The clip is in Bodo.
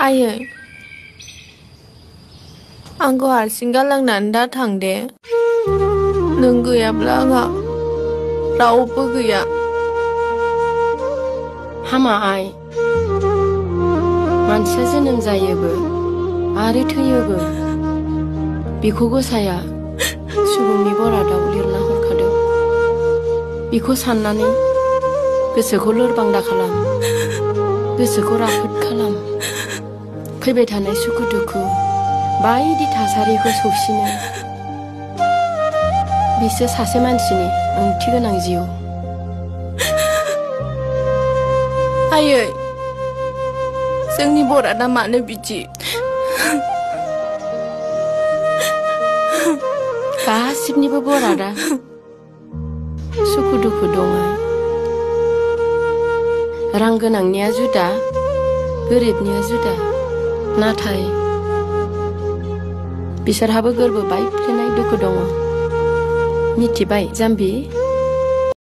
आयै आंखौ हारसिं गालांनानै दा थां दे नों गैयाब्ला आंहा रावबो गैया हामा आइ मानसिया जोनोम जायोबो आरो थैयोबो बेखौ गसाया सुबुंनि बरादाव लिरना हरखादों बेखौ साननानै गोसोखौ लोरबां दाखालाम गोसोखौ राफोद खालाम फैबाय थानाय सुखु दुखु बायदि थासारिखौ सौसिनो बिसो सासे मानसिनि ओंथि गोनां जिउ आयै जोंनि बरादा मानो बिदि गासिबनिबो बरादा सुखु दुखु दङ रां गोनांनिया जुदा गोरिबनिया जुदा नाथाय बिसोरहाबो गोरबो बायफ्लेनाय दुखु दङ मिथिबाय जाम्बि